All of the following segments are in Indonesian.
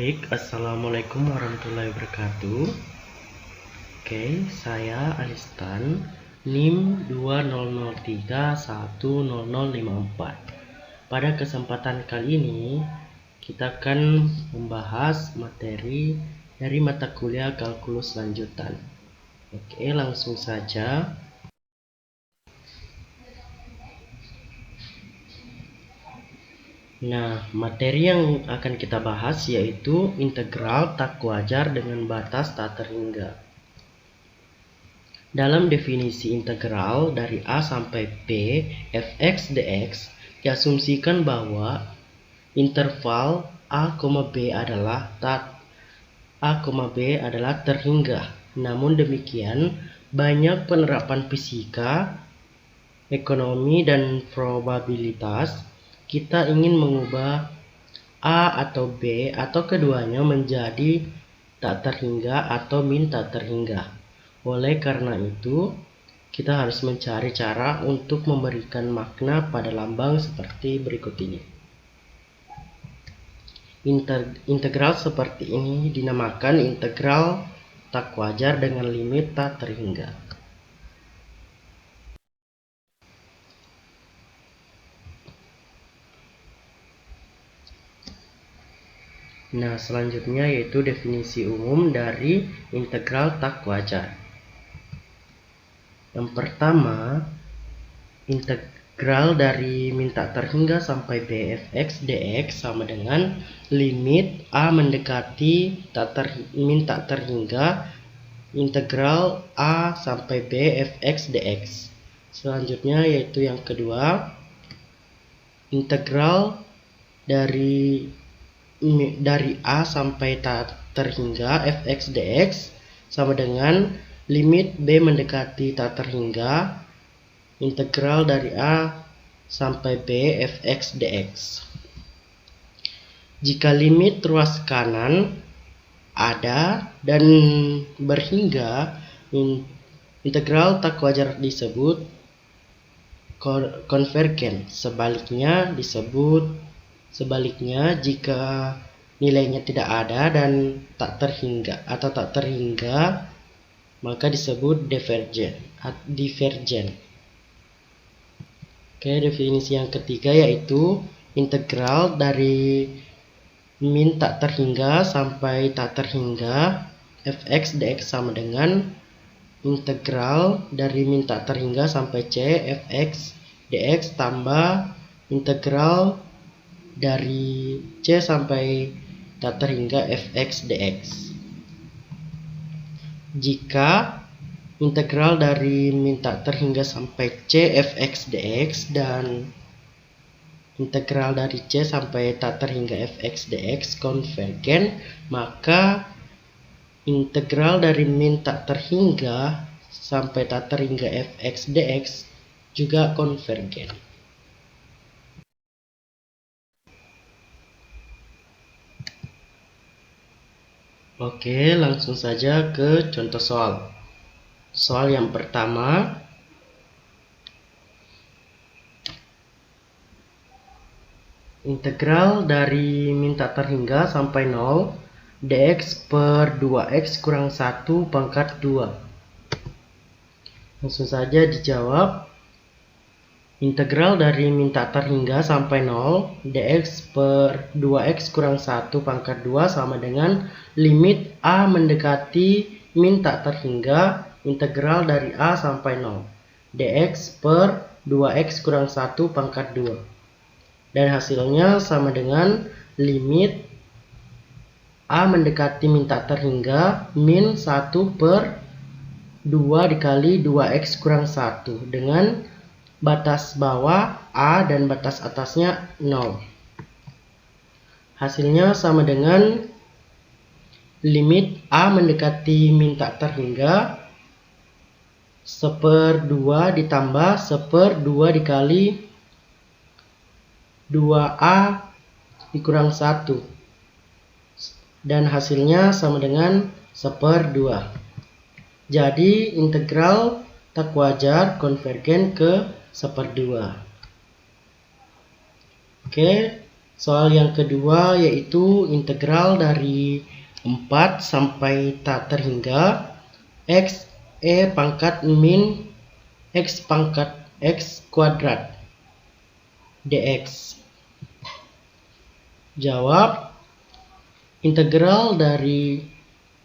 Baik, Assalamualaikum warahmatullahi wabarakatuh. Oke, saya Alistan, NIM 2003100054. Pada kesempatan kali ini, kita akan membahas materi dari mata kuliah kalkulus lanjutan. Oke, langsung saja. Nah, materi yang akan kita bahas yaitu integral tak wajar dengan batas tak terhingga. Dalam definisi integral dari A sampai P fx dx, diasumsikan bahwa interval A, B adalah terhingga. Namun demikian, banyak penerapan fisika, ekonomi, dan probabilitas kita ingin mengubah A atau B atau keduanya menjadi tak terhingga atau min tak terhingga. Oleh karena itu, kita harus mencari cara untuk memberikan makna pada lambang seperti berikut ini. Integral seperti ini dinamakan integral tak wajar dengan limit tak terhingga. Nah, selanjutnya yaitu definisi umum dari integral tak wajar. Yang pertama, integral dari min tak terhingga sampai b fx dx sama dengan limit a mendekati min tak terhingga integral a sampai b fx dx. Selanjutnya yaitu yang kedua, integral dari A sampai tak terhingga fx dx sama dengan limit b mendekati tak terhingga integral dari A sampai b fx dx. Jika limit ruas kanan ada dan berhingga, integral tak wajar disebut konvergen. Sebaliknya, jika nilainya tidak ada dan tak terhingga, maka disebut divergen. Oke, definisi yang ketiga yaitu integral dari min tak terhingga sampai tak terhingga fx dx sama dengan integral dari min tak terhingga sampai c fx dx tambah integral dari c sampai tak terhingga fx dx. Jika integral dari min tak terhingga sampai c fx dx dan integral dari c sampai tak terhingga fx dx konvergen, maka integral dari min tak terhingga sampai tak terhingga fx dx juga konvergen. Oke, langsung saja ke contoh soal. Soal yang pertama, integral dari min tak terhingga sampai 0 dx per 2x kurang 1 pangkat 2. Langsung saja dijawab. Integral dari min tak terhingga sampai 0 dx per 2x kurang 1 pangkat 2 sama dengan limit a mendekati min tak terhingga integral dari a sampai 0 dx per 2x kurang 1 pangkat 2. Dan hasilnya sama dengan limit a mendekati min tak terhingga min 1 per 2 dikali 2x kurang 1 dengan batas bawah A dan batas atasnya 0. Hasilnya sama dengan limit A mendekati min tak terhingga 1/2 ditambah 1/2 dikali 2A dikurang 1. Dan hasilnya sama dengan 1/2. Jadi integral tak wajar konvergen ke 1/2. Oke, Soal yang kedua yaitu integral dari 4 sampai tak terhingga x e pangkat min x pangkat x kuadrat dx. Jawab, integral dari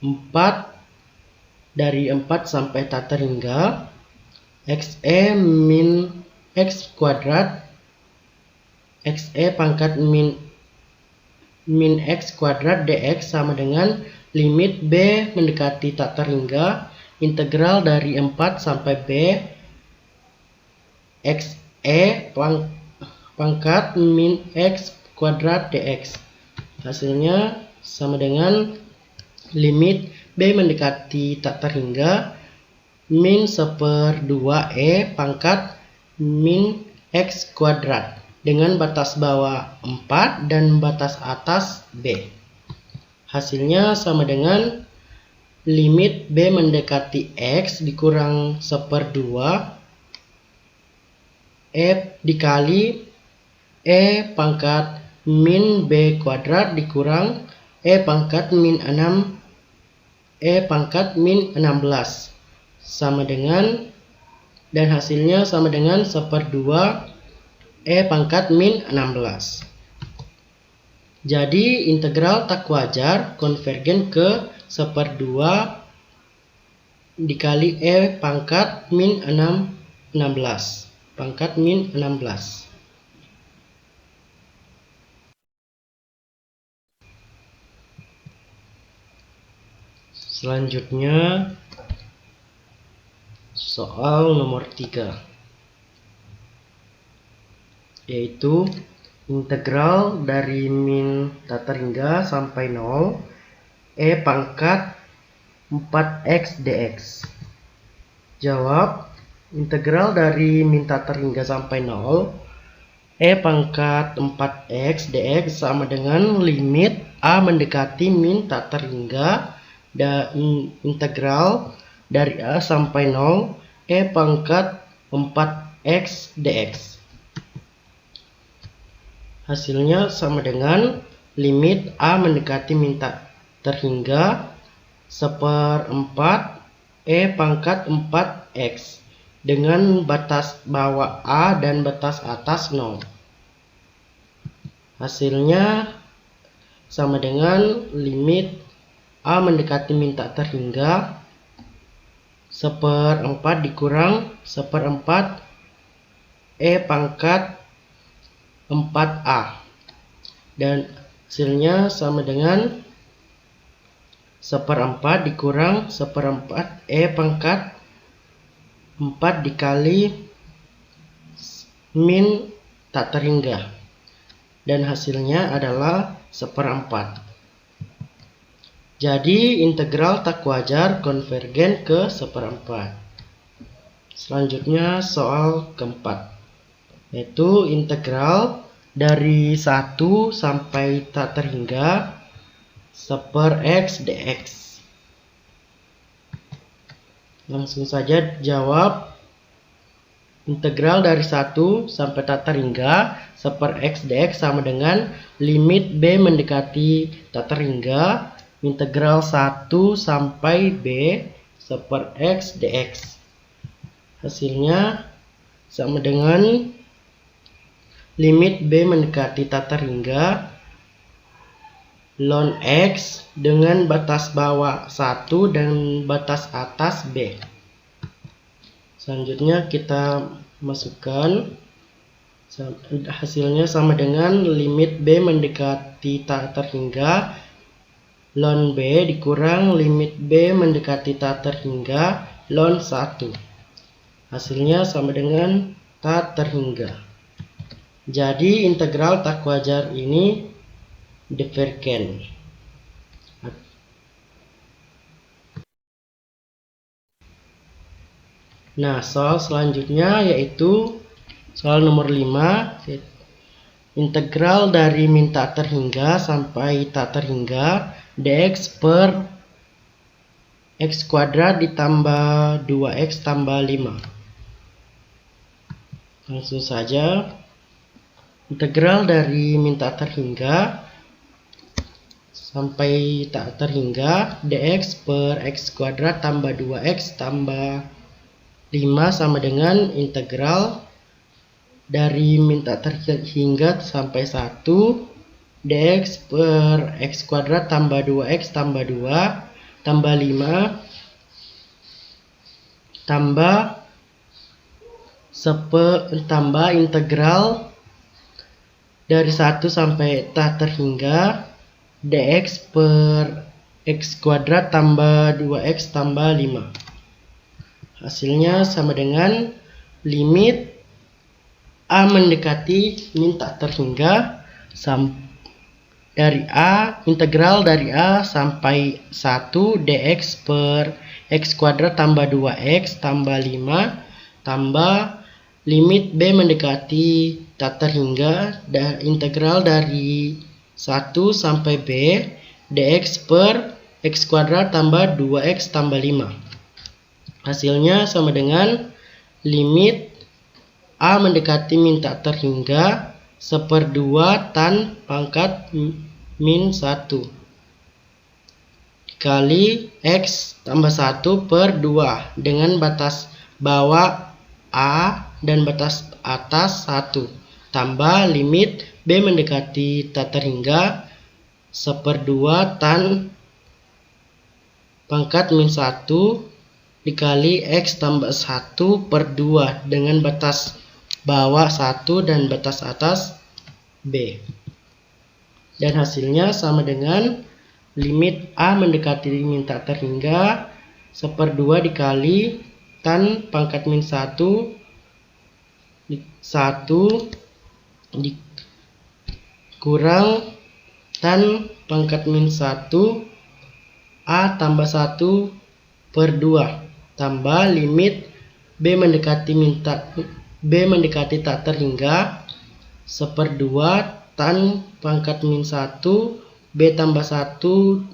4 sampai tak terhingga x e min x kuadrat x e pangkat min x kuadrat dx sama dengan limit b mendekati tak terhingga integral dari 4 sampai b x e pangkat min x kuadrat dx. Hasilnya sama dengan limit b mendekati tak terhingga min 1/2 e pangkat min x kuadrat dengan batas bawah 4 dan batas atas b. Hasilnya sama dengan limit b mendekati x dikurang 1/2 e dikali e pangkat min b kuadrat dikurang e pangkat min 6 e pangkat min 16 sama dengan, dan hasilnya sama dengan 1/2 e pangkat min 16. Jadi integral tak wajar konvergen ke 1/2 dikali e pangkat min 16 pangkat min 16. Selanjutnya soal nomor 3, yaitu integral dari min tak terhingga sampai 0 e pangkat 4x dx. Jawab, integral dari min tak terhingga sampai 0 e pangkat 4x dx sama dengan limit a mendekati min tak terhingga dan integral dari a sampai 0 e pangkat 4x dx. Hasilnya sama dengan limit a mendekati min tak terhingga 1/4 e pangkat 4x dengan batas bawah a dan batas atas 0. Hasilnya sama dengan limit a mendekati min tak terhingga 1/4 dikurang 1/4 e pangkat 4a, dan hasilnya sama dengan 1/4 dikurang 1/4 e pangkat 4 dikali min tak terhingga, dan hasilnya adalah 1/4. Jadi integral tak wajar konvergen ke 1/4. Selanjutnya soal keempat, yaitu integral dari 1 sampai tak terhingga 1/x dx. Langsung saja jawab, integral dari 1 sampai tak terhingga 1/x dx sama dengan limit b mendekati tak terhingga integral 1 sampai b 1/x dx. Hasilnya sama dengan limit b mendekati tak terhingga ln x dengan batas bawah 1 dan batas atas b. Selanjutnya kita masukkan, hasilnya sama dengan limit b mendekati tak terhingga ln b dikurang limit b mendekati tak terhingga ln 1. Hasilnya sama dengan tak terhingga. Jadi integral tak wajar ini divergen. Nah, soal selanjutnya yaitu soal nomor 5, integral dari min tak terhingga sampai tak terhingga dx per x kuadrat ditambah 2x tambah 5. Langsung saja Integral dari min tak terhingga sampai tak terhingga dx per x kuadrat tambah 2x tambah 5 sama dengan integral dari min tak terhingga sampai 1 dx per x kuadrat tambah 2x tambah 2 tambah 5 tambah integral dari 1 sampai tak terhingga dx per x kuadrat tambah 2x tambah 5. Hasilnya sama dengan limit a mendekati min tak terhingga dari a, integral dari a sampai 1 dx per x kuadrat tambah 2x tambah 5 tambah limit b mendekati tak terhingga integral dari 1 sampai b dx per x kuadrat tambah 2x tambah 5. Hasilnya sama dengan limit a mendekati min tak terhingga 1/2 tan pangkat min 1 dikali x tambah 1/2 dengan batas bawah a dan batas atas 1 tambah limit b mendekati tak terhingga 1/2 tan pangkat min 1 dikali x tambah 1/2 dengan batas bawah 1 dan batas atas b. Dan hasilnya sama dengan limit a mendekati min tak terhingga 1/2 dikali tan pangkat min 1 dikurang tan pangkat min 1 a tambah 1/2 tambah limit b mendekati tak terhingga 1/2 tan pangkat min 1 b tambah 2/2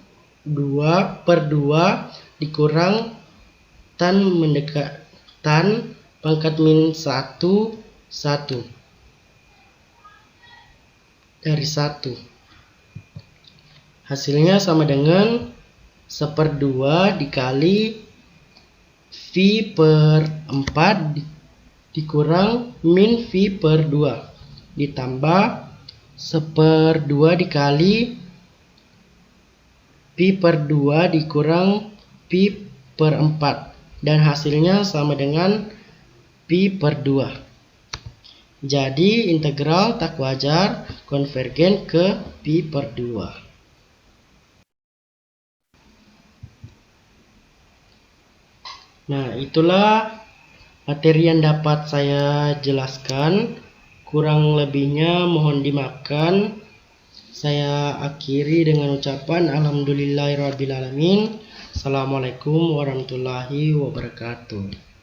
dikurang tan pangkat min 1 dari 1. Hasilnya sama dengan 1/2 dikali V per 4 dikurang min V per 2 ditambah 1/2 dikali Pi per 2 dikurang Pi per 4 dan hasilnya sama dengan Pi per 2. Jadi integral tak wajar konvergen ke Pi per 2. Nah, itulah materi yang dapat saya jelaskan. Kurang lebihnya mohon dimaafkan. Saya akhiri dengan ucapan alhamdulillahirrabbilalamin. Assalamualaikum warahmatullahi wabarakatuh.